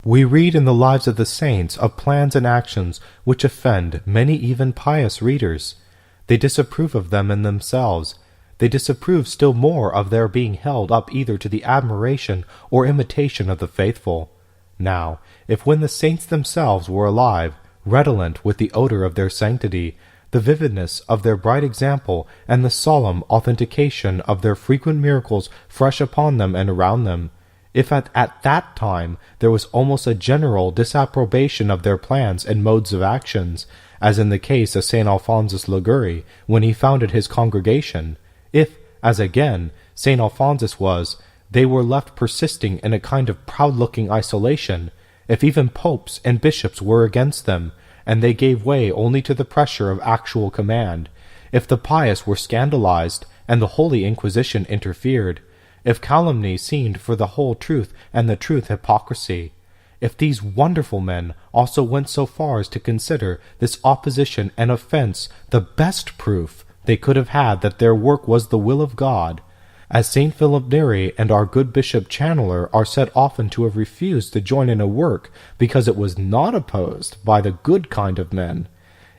We read in the lives of the saints of plans and actions which offend many even pious readers. They disapprove of them in themselves. They disapprove still more of their being held up either to the admiration or imitation of the faithful. Now, if when the saints themselves were alive, redolent with the odor of their sanctity, the vividness of their bright example, and the solemn authentication of their frequent miracles fresh upon them and around them, if at that time there was almost a general disapprobation of their plans and modes of actions, as in the case of St. Alphonsus Liguori when he founded his congregation, if, as again St. Alphonsus was, they were left persisting in a kind of proud-looking isolation, if even popes and bishops were against them, and they gave way only to the pressure of actual command, if the pious were scandalized, and the Holy Inquisition interfered, if calumny seemed for the whole truth and the truth hypocrisy, if these wonderful men also went so far as to consider this opposition and offense the best proof they could have had that their work was the will of God, as St. Philip Neri and our good Bishop Chandler are said often to have refused to join in a work because it was not opposed by the good kind of men,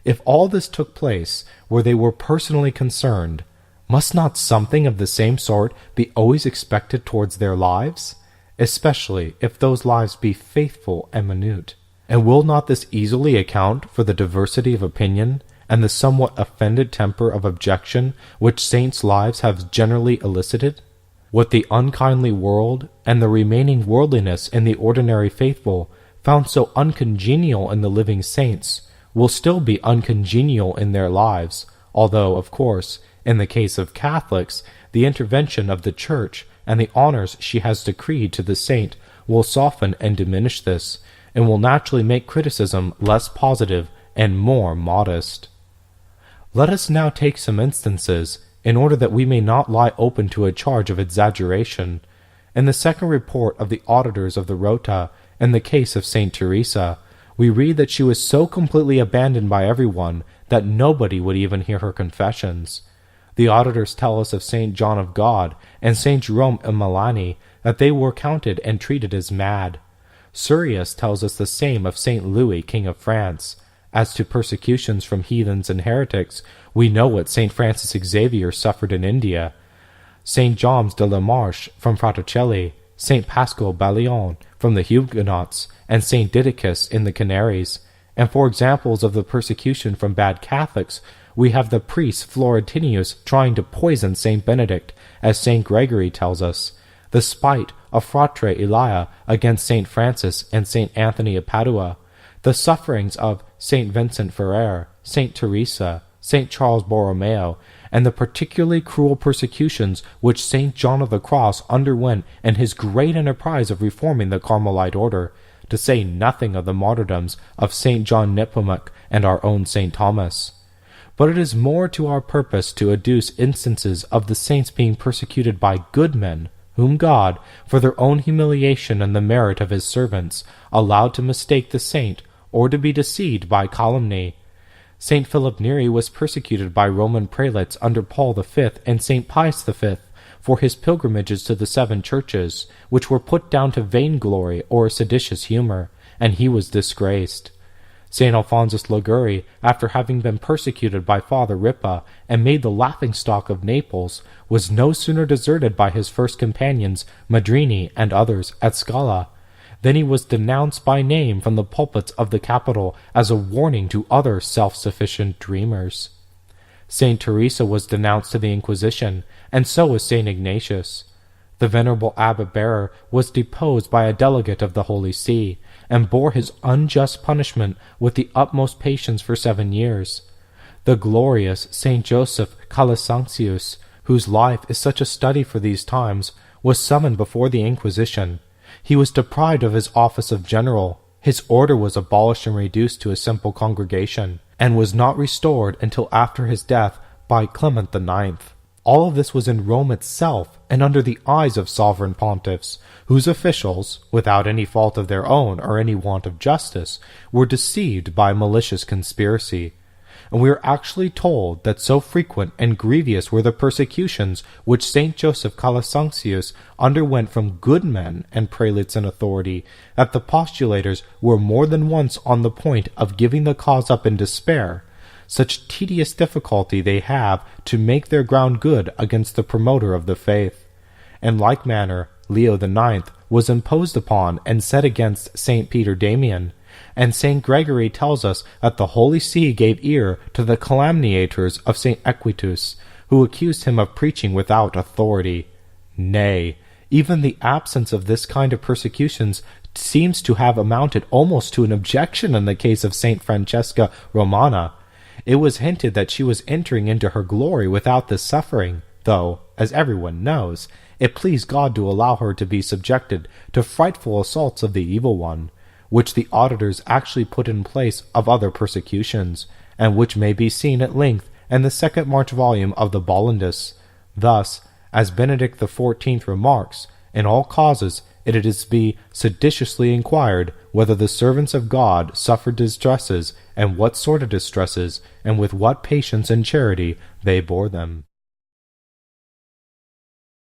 if all this took place where they were personally concerned, must not something of the same sort be always expected towards their lives, especially if those lives be faithful and minute? And will not this easily account for the diversity of opinion and the somewhat offended temper of objection which saints' lives have generally elicited? What the unkindly world and the remaining worldliness in the ordinary faithful found so uncongenial in the living saints will still be uncongenial in their lives, although, of course, in the case of Catholics, the intervention of the Church and the honors she has decreed to the saint will soften and diminish this, and will naturally make criticism less positive and more modest. Let us now take some instances, in order that we may not lie open to a charge of exaggeration. In the second report of the auditors of the Rota, in the case of Saint Teresa, we read that she was so completely abandoned by everyone that nobody would even hear her confessions. The auditors tell us of St. John of God and St. Jerome of Milani that they were counted and treated as mad. Surius tells us the same of St. Louis, King of France. As to persecutions from heathens and heretics, we know what St. Francis Xavier suffered in India, St. James de la Marche from Fraticelli, St. Pascal Balion from the Huguenots, and St. Didacus in the Canaries. And for examples of the persecution from bad Catholics, we have the priest Florentinius trying to poison St. Benedict, as St. Gregory tells us, the spite of Fratre Elia against St. Francis and St. Anthony of Padua, the sufferings of St. Vincent Ferrer, St. Teresa, St. Charles Borromeo, and the particularly cruel persecutions which St. John of the Cross underwent in his great enterprise of reforming the Carmelite order, to say nothing of the martyrdoms of St. John Nepomuc and our own St. Thomas. But it is more to our purpose to adduce instances of the saints being persecuted by good men, whom God, for their own humiliation and the merit of his servants, allowed to mistake the saint, or to be deceived by calumny. St. Philip Neri was persecuted by Roman prelates under Paul V and St. Pius V for his pilgrimages to the 7 churches, which were put down to vainglory or seditious humor, and he was disgraced. St. Alphonsus Liguori, after having been persecuted by Father Ripa and made the laughingstock of Naples, was no sooner deserted by his first companions, Madrini and others, at Scala, than he was denounced by name from the pulpits of the capital as a warning to other self-sufficient dreamers. St. Teresa was denounced to the Inquisition, and so was St. Ignatius. The venerable abbot Bearer was deposed by a delegate of the Holy See, and bore his unjust punishment with the utmost patience for 7 years. The glorious St. Joseph Calasancius, whose life is such a study for these times, was summoned before the Inquisition. He was deprived of his office of general. His order was abolished and reduced to a simple congregation, and was not restored until after his death by Clement IX. All of this was in Rome itself, and under the eyes of sovereign pontiffs, whose officials, without any fault of their own or any want of justice, were deceived by malicious conspiracy. and we are actually told that so frequent and grievous were the persecutions which Saint Joseph Calasantius underwent from good men and prelates in authority, that the postulators were more than once on the point of giving the cause up in despair. Such tedious difficulty they have to make their ground good against the promoter of the faith. In like manner, Leo IX was imposed upon and set against Saint Peter Damian, and Saint Gregory tells us that the Holy See gave ear to the calumniators of Saint Equitus, who accused him of preaching without authority. Nay, even the absence of this kind of persecutions seems to have amounted almost to an objection in the case of Saint Francesca Romana. It was hinted that she was entering into her glory without this suffering, though, as everyone knows, it pleased God to allow her to be subjected to frightful assaults of the evil one, which the auditors actually put in place of other persecutions, and which may be seen at length in the second March volume of the Bollandus. Thus, as Benedict XIV remarks, in all causes it is to be seditiously inquired whether the servants of God suffered distresses, and what sort of distresses, and with what patience and charity they bore them.